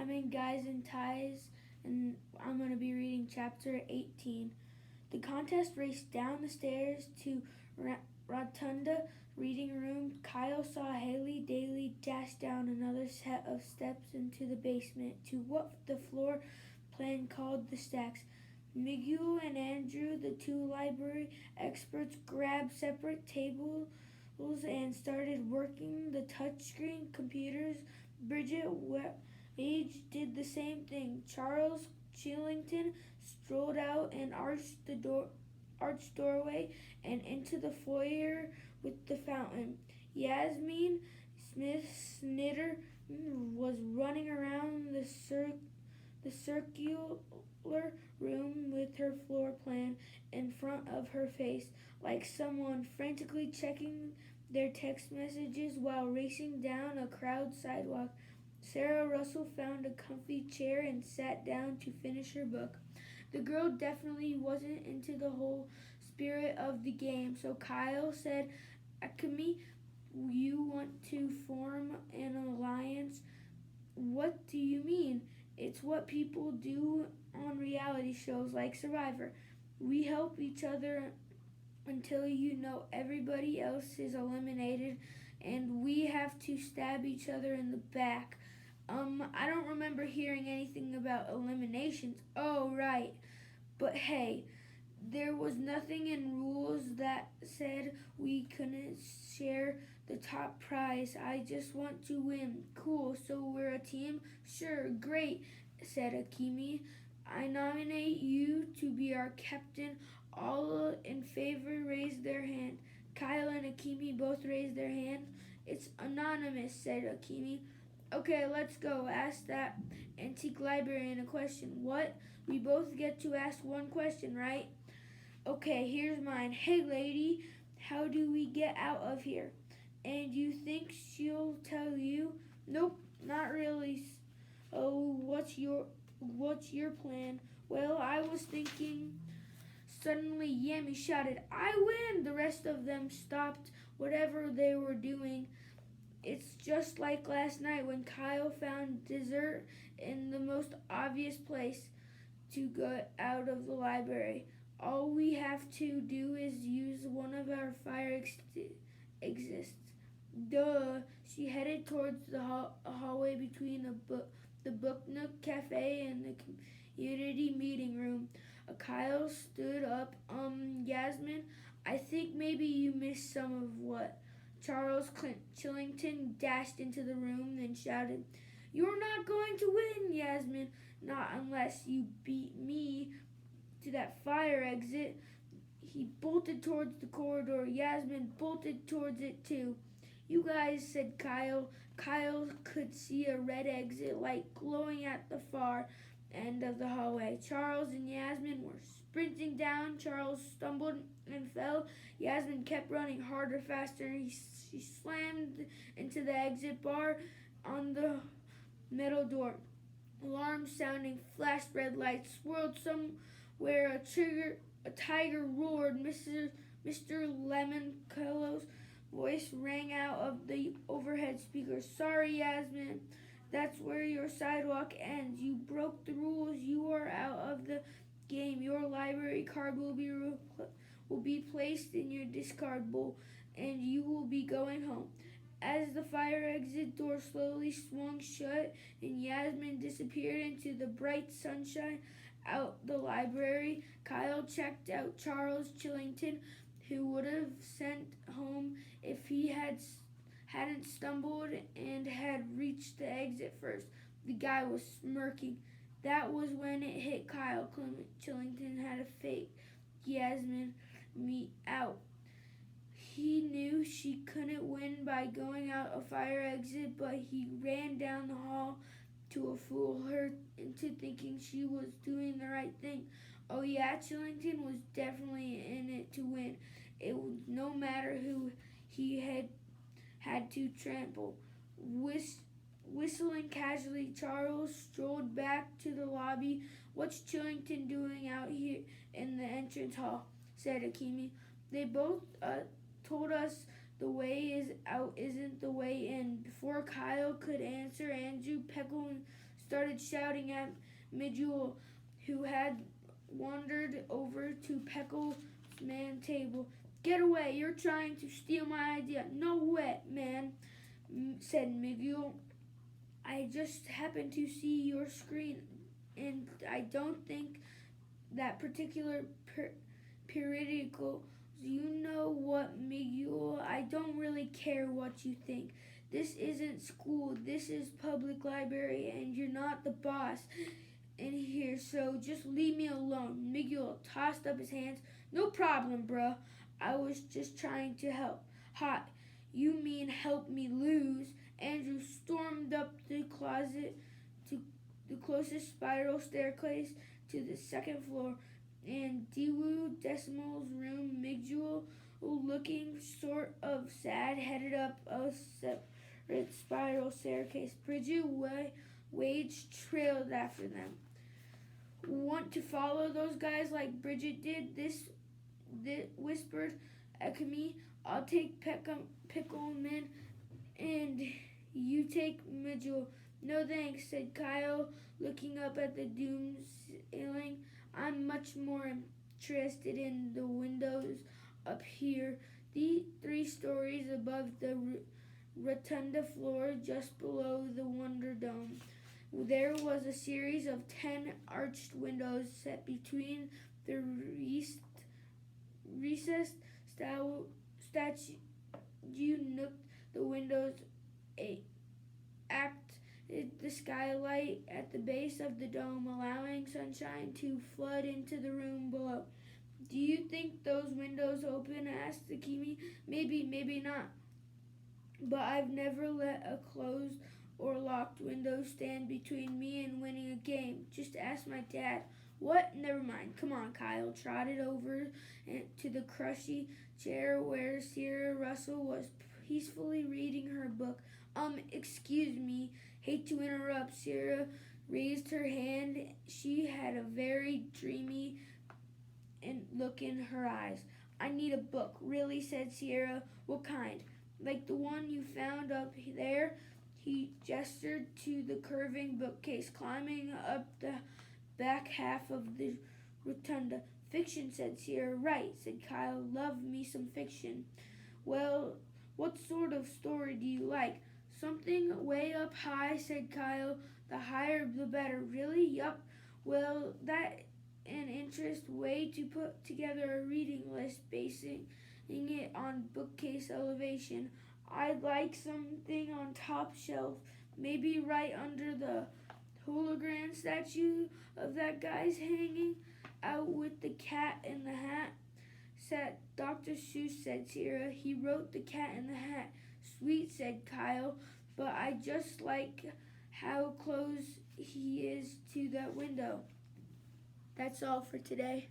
I'm in Guys and Ties, and I'm going to be reading chapter 18. The contest raced down the stairs to Rotunda reading room. Kyle saw Haley Daly dash down another set of steps into the basement to what the floor plan called the stacks. Miguel and Andrew, the two library experts, grabbed separate tables and started working the touchscreen computers. Bridget Wage did the same thing. Charles Chillington strolled out and arched doorway and into the foyer with the fountain. Yasmin Smith Snitter was running around the circular room with her floor plan in front of her face, like someone frantically checking their text messages while racing down a crowded sidewalk. Sarah Russell found a comfy chair and sat down to finish her book. The girl definitely wasn't into the whole spirit of the game, so Kyle said, Akemi, you want to form an alliance? What do you mean? It's what people do on reality shows like Survivor. We help each other until everybody else is eliminated and we have to stab each other in the back. I don't remember hearing anything about eliminations. Oh, right. But hey, there was nothing in rules that said we couldn't share the top prize. I just want to win. Cool, so we're a team? Sure, great, said Akemi. I nominate you to be our captain. All in favor raised their hand. Kyle and Akemi both raised their hand. It's anonymous, said Akemi. Okay, let's go. Ask that antique librarian a question. What? We both get to ask one question, right? Okay, here's mine. Hey, lady, how do we get out of here? And you think she'll tell you? Nope, not really. Oh, what's your plan? Well, I was thinking. Suddenly, Yami shouted, I win! The rest of them stopped whatever they were doing. It's just like last night when Kyle found dessert in the most obvious place to get out of the library. All we have to do is use one of our fire exits. Duh. She headed towards the hallway between the Book Nook Cafe and the community meeting room. Kyle stood up. Yasmin, I think maybe you missed some of what? Charles Chillington dashed into the room and shouted, You're not going to win, Yasmin. Not unless you beat me to that fire exit. He bolted towards the corridor. Yasmin bolted towards it too. You guys, said Kyle. Kyle could see a red exit light glowing at the far end of the hallway. Charles and Yasmin were sprinting down. Charles stumbled and fell. Yasmin kept running harder, faster. She slammed into the exit bar on the metal door. Alarms sounding, flashed red lights, swirled somewhere. A tiger roared. Mr. Lemoncillo's voice rang out of the overhead speaker. Sorry, Yasmin. That's where your sidewalk ends. You broke the rules. You are out of the game. Your library card will be placed in your discard bowl, and you will be going home. As the fire exit door slowly swung shut and Yasmin disappeared into the bright sunshine out the library, Kyle checked out Charles Chillington, who would have sent home if he hadn't stumbled and had reached the exit first. The guy was smirking. That was when it hit Kyle. Chillington had a fake Yasmin out. He knew she couldn't win by going out a fire exit, but he ran down the hall to fool her into thinking she was doing the right thing. Oh yeah, Chillington was definitely in it to win. It was no matter who he had to trample. Whistling casually, Charles strolled back to the lobby. What's Chillington doing out here in the entrance hall? Said Akemi. They both told us the way is out isn't the way in. Before Kyle could answer, Andrew Peckle started shouting at Miguel, who had wandered over to Peckle's man's table. "Get away! You're trying to steal my idea." "No way, man," said Miguel. "I just happened to see your screen, and I don't think that particular periodical. You know what, Miguel? I don't really care what you think. This isn't school. This is public library, and you're not the boss in here, so just leave me alone." Miguel tossed up his hands. "No problem, bruh. I was just trying to help." "Hot. You mean help me lose?" Andrew stormed up the closet to the closest spiral staircase to the second floor, and Dewey Decimal's room. Miguel, looking sort of sad, headed up a separate spiral staircase. Bridget Wage trailed after them. "Want to follow those guys like Bridget did?" This whispered Acme. "I'll take Pickleman, and you take Miguel." "No thanks," said Kyle, looking up at the doom ceiling. "I'm much more interested in the windows up here, the 3 stories above the rotunda floor just below the Wonder Dome." There was a series of 10 arched windows set between the recessed statue nook. The windows act the skylight at the base of the dome, allowing sunshine to flood into the room below. "Do you think those windows open?" asked Akemi. Maybe not. But I've never let a closed or locked window stand between me and winning a game. Just ask my dad." "What? Never mind. Come on." Kyle trotted over to the crushy chair where Sierra Russell was peacefully reading her book. Excuse me. Hate to interrupt." Sierra raised her hand. She had a very dreamy look in her eyes. "I need a book." "Really?" said Sierra. "What kind?" "Like the one you found up there." He gestured to the curving bookcase climbing up the back half of the rotunda. "Fiction," said Sierra. "Right," said Kyle. "Love me some fiction." "Well, what sort of story do you like?" "Something way up high," said Kyle. "The higher the better." "Really?" "Yup." "Well, that an interest way to put together a reading list, basing it on bookcase elevation. I'd like something on top shelf, maybe right under the hologram statue of that guy's hanging out with the cat in the hat." "Said Dr. Seuss," said Sierra. "He wrote The Cat in the Hat." "Sweet," said Kyle, "but I just like how close he is to that window." That's all for today.